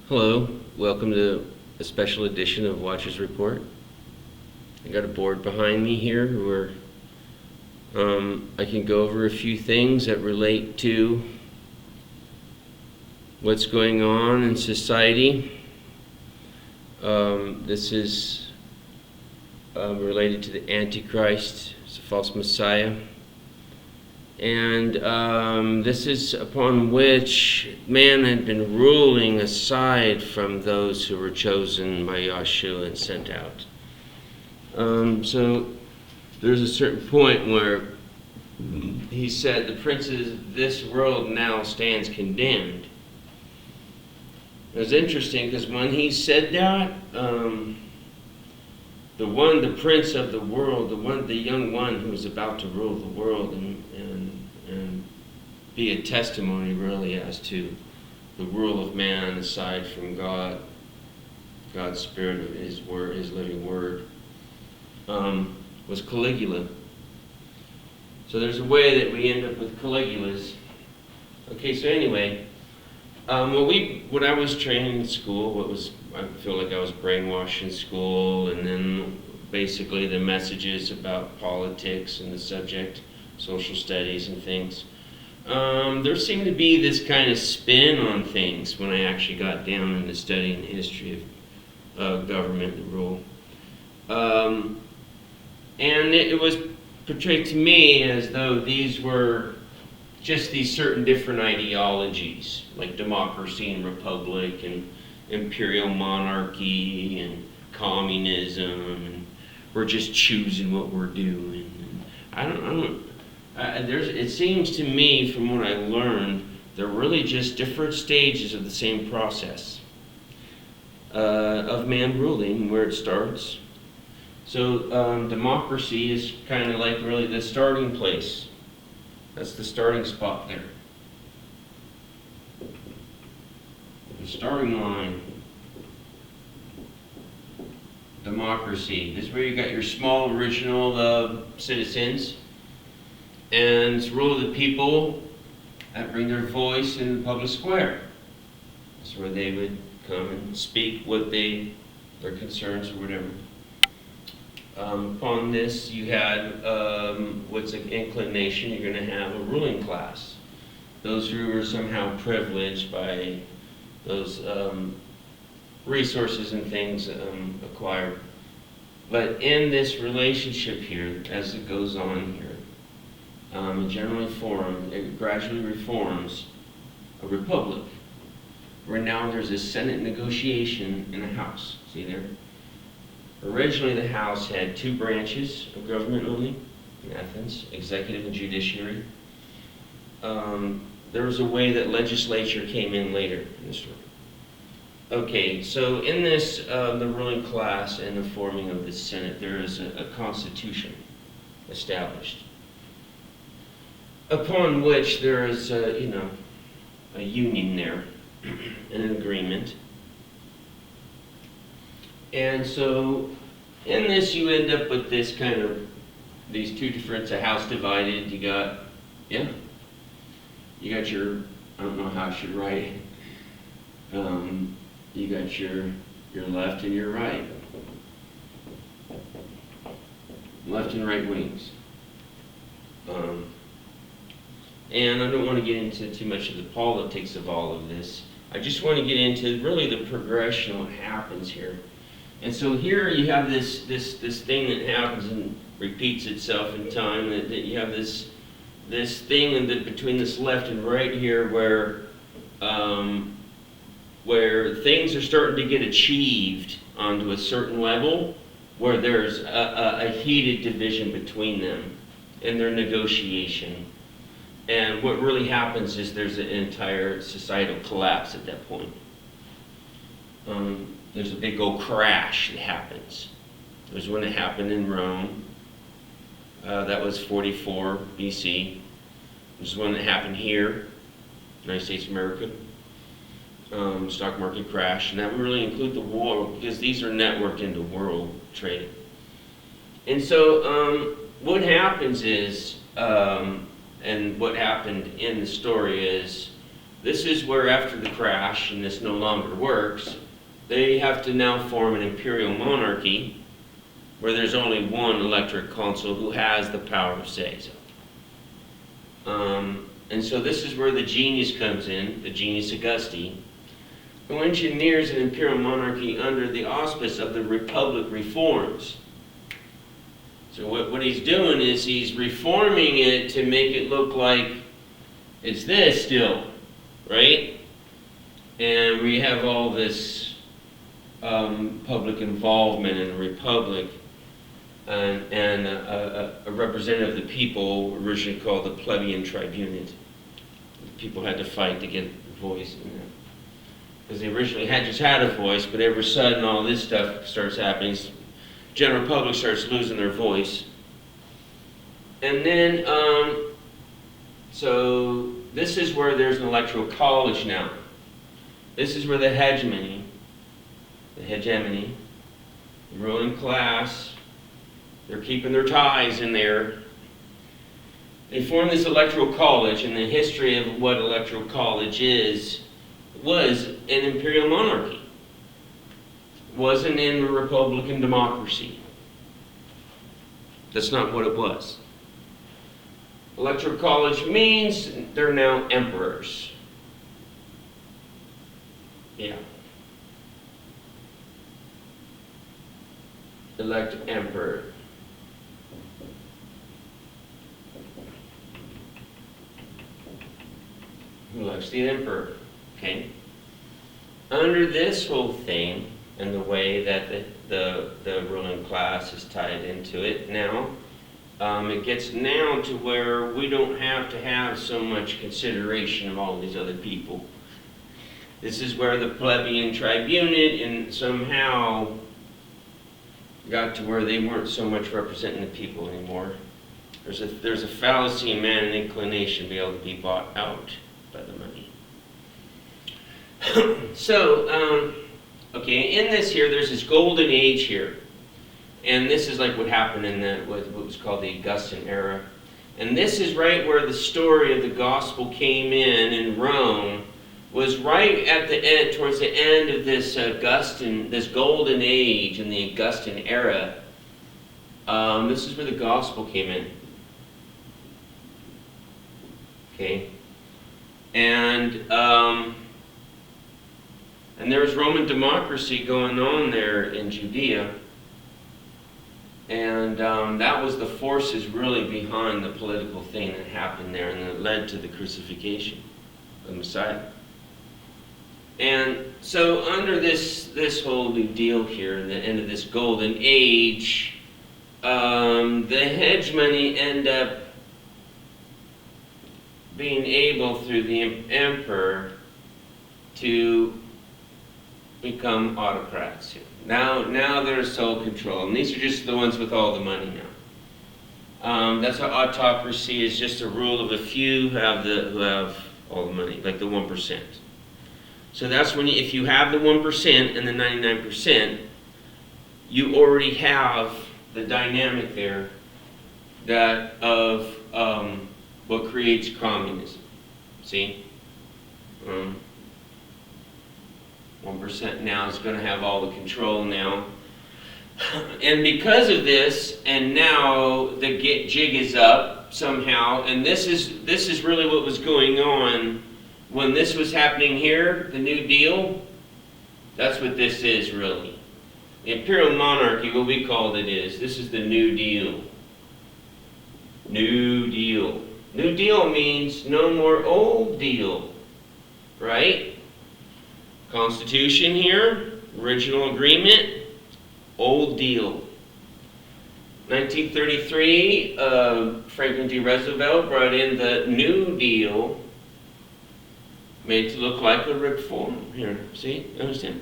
Hello, welcome to a special edition of Watcher's Report. I got a board behind me here where I can go over a few things that relate to what's going on in society. This is related to the Antichrist, it's a false Messiah. And this is upon which man had been ruling aside from those who were chosen by Yahshua and sent out. So there's a certain point where he said, the princes of this world now stands condemned. It was interesting because when he said that, the prince of the world, the young one who was about to rule the world and be a testimony really as to the rule of man aside from God, God's Spirit of His Word, His living Word, was Caligula. So there's a way that we end up with Caligulas. Okay, so anyway, what I was trained in school, I feel like I was brainwashed in school, and then basically the messages about politics and the subject, social studies and things. There seemed to be this kind of spin on things when I actually got down into studying the history of government and rule. And it was portrayed to me as though these were just these certain different ideologies, like democracy and republic and imperial monarchy and communism, and we're just choosing what we're doing. It seems to me, from what I learned, they're really just different stages of the same process of man ruling, where it starts. So democracy is kind of like really the starting place. That's the starting spot there. The starting line. Democracy. This is where you got your small original citizens. And it's rule of the people that bring their voice in the public square. That's where they would come and speak their concerns or whatever. Upon this, you had what's an inclination, you're going to have a ruling class. Those who are somehow privileged by those resources and things acquired. But in this relationship here, as it goes on here, it gradually reforms a republic, where now there's a Senate negotiation in the House. See there? Originally, the House had two branches of government only in Athens, executive and judiciary. There was a way that legislature came in later in the story. Okay, so in this, the ruling class and the forming of the Senate, there is a constitution established, upon which there is a union there, an agreement. And so in this you end up with this kind of, these two different, a house divided, you got your, I don't know how I should write it, you got your left and your right. Left and right wings. And I don't want to get into too much of the politics of all of this. I just want to get into really the progression of what happens here. And so here you have this thing that happens and repeats itself in time. That you have this thing between this left and right here, where things are starting to get achieved onto a certain level, where there's a heated division between them in their negotiation. And what really happens is there's an entire societal collapse at that point. There's a big old crash that happens. There's one that happened in Rome. That was 44 BC. There's one that happened here, United States of America. Stock market crash. And that would really include the war, because these are networked into world trade. And so what happens is, and what happened in the story is, This is where after the crash, and this no longer works, they have to now form an imperial monarchy where there's only one electric consul who has the power of say-so. And so this is where the genius comes in, the genius Augusti, who engineers an imperial monarchy under the auspice of the Republic reforms. So what he's doing is he's reforming it to make it look like it's this still, right? And we have all this public involvement in the Republic, and a representative of the people, originally called the plebeian tribunate. People had to fight to get a voice in there. Because they originally just had a voice, but every sudden all this stuff starts happening. General public starts losing their voice. And then, so this is where there's an electoral college now. This is where the hegemony, the ruling class, they're keeping their ties in there. They formed this electoral college, and the history of what electoral college was an imperial monarchy. Wasn't in a republican democracy. That's not what it was. Electoral college means they're now emperors. Yeah. Elect emperor. Who elects the emperor? Okay. Under this whole thing, and the way that the ruling class is tied into it now, it gets now to where we don't have to have so much consideration of all these other people. This is where the plebeian tribunate and somehow got to where they weren't so much representing the people anymore. There's a fallacy in man and inclination to be able to be bought out by the money. So, okay, in this here, there's this golden age here. And this is like what happened in what was called the Augustan era. And this is right where the story of the gospel came in Rome, was right at the end, towards the end of this this golden age in the Augustan era. This is where the gospel came in. Okay. And there was Roman democracy going on there in Judea. And that was the forces really behind the political thing that happened there, and that led to the crucifixion of the Messiah. And so under this whole new deal here, the end of this golden age, the hegemony end up being able, through the emperor, to become autocrats. Now they're sole control, and these are just the ones with all the money now. That's how autocracy is, just a rule of a few who have all the money, like the 1%. So that's when if you have the 1% and the 99%, you already have the dynamic there that of what creates communism. See? 1% now is going to have all the control now. And because of this, and now the jig is up somehow, and this is really what was going on when this was happening here, the New Deal. That's what this is really. The imperial monarchy, what we called it is, this is the New Deal. New Deal. New Deal means no more old deal, right? Constitution here, original agreement, old deal. 1933, Franklin D. Roosevelt brought in the New Deal, made it to look like a reform here. See, understand?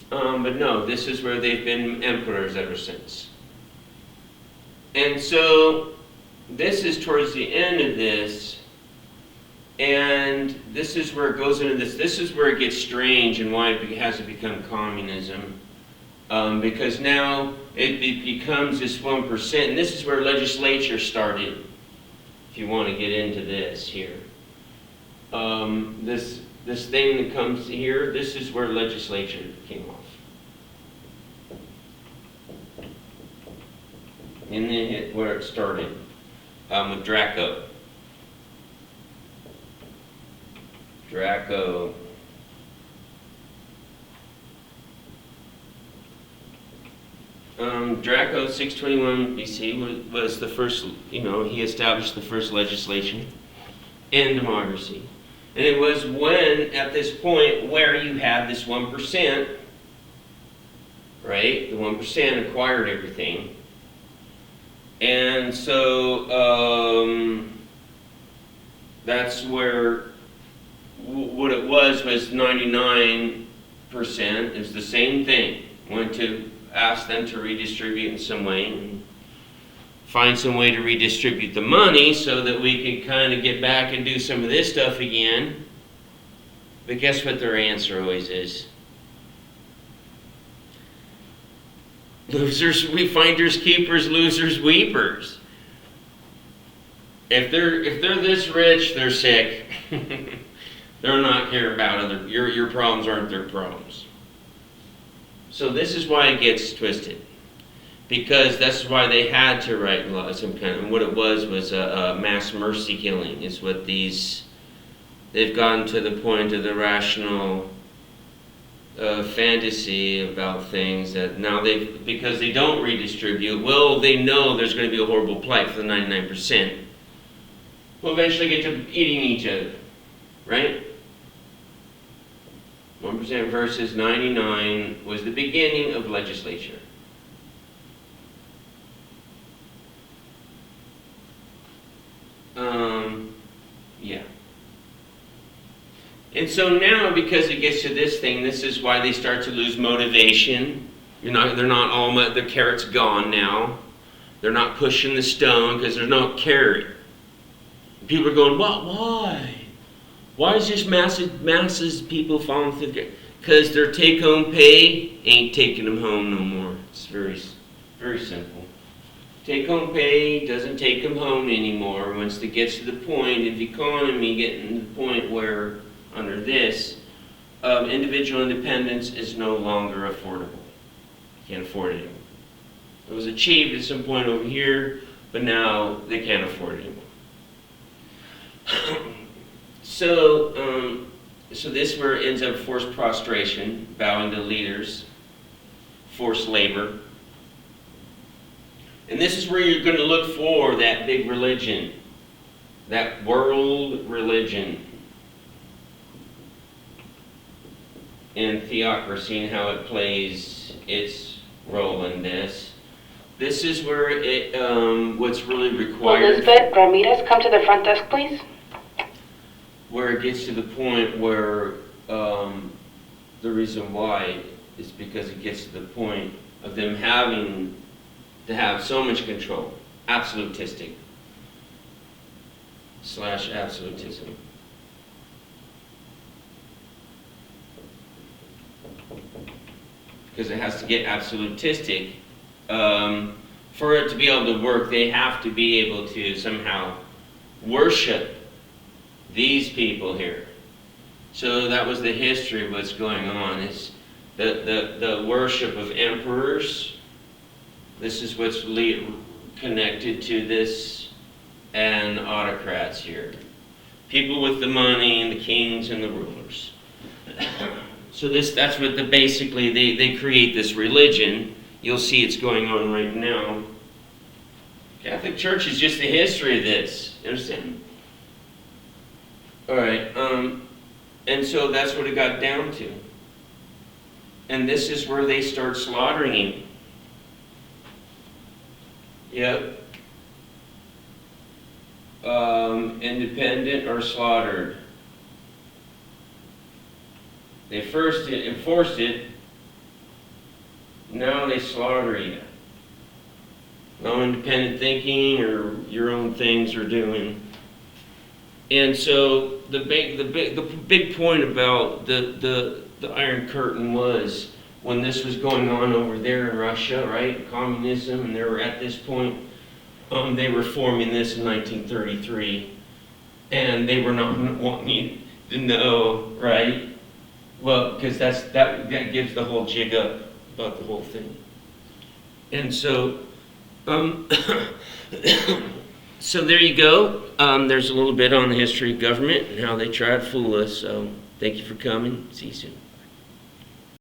But no, this is where they've been emperors ever since. And so this is towards the end of this. And this is where it goes into this. This is where it gets strange and why it has to become communism. Because now it becomes this 1%. And this is where legislature started, if you want to get into this here. this thing that comes here, this is where legislature came off. And then where it started, with Draco. Draco. Draco, 621 BC, was the first, he established the first legislation in democracy. And it was when, at this point, where you had this 1%, right? The 1% acquired everything. And so, that's where, what it was 99%. It was the same thing. Went to ask them to redistribute in some way and find some way to redistribute the money so that we could kind of get back and do some of this stuff again. But guess what their answer always is? Losers, we finders keepers, losers weepers. If they're this rich, they're sick. They're not care about your problems aren't their problems. So this is why it gets twisted, because that's why they had to write some kind of, and what it was a mass mercy killing is what they've gotten to the point of the rational fantasy about things that now because they don't redistribute, well, they know there's going to be a horrible plight for the 99%. We'll eventually get to eating each other, right? 1% versus 99 was the beginning of legislature. Yeah. And so now, because it gets to this thing, this is why they start to lose motivation. They're not all, the carrot's gone now. They're not pushing the stone because there's no carrot. People are going, what? Why? Why is just masses people falling through the... Because their take-home pay ain't taking them home no more. It's very, very simple. Take-home pay doesn't take them home anymore. Once it gets to the point of economy getting to the point where, under this, individual independence is no longer affordable. You can't afford it anymore. It was achieved at some point over here, but now they can't afford it anymore. So this is where it ends up forced prostration, bowing to leaders, forced labor. And this is where you're going to look for that big religion, that world religion, and theocracy and how it plays its role in this. This is where it what's really required. Elizabeth Ramirez, come to the front desk, please. Where it gets to the point where the reason why is because it gets to the point of them having to have so much control, absolutistic / absolutism. Because it has to get absolutistic. For it to be able to work, they have to be able to somehow worship these people here. So that was the history of what's going on, is the worship of emperors. This is what's connected to this, and autocrats here. People with the money and the kings and the rulers. So that's what basically they create this religion. You'll see it's going on right now. Catholic Church is just the history of this. You understand? All right. And so that's what it got down to. And this is where they start slaughtering him. Yep. Independent or slaughtered. They first enforced it. Now they slaughter you. No independent thinking or your own things are doing. And so the big point about the Iron Curtain was when this was going on over there in Russia, right? Communism, and they were at this point. They were forming this in 1933. and they were not wanting you to know, right? Well, because that gives the whole jig up about the whole thing. And so, so there you go. There's a little bit on the history of government and how they try to fool us. So thank you for coming. See you soon.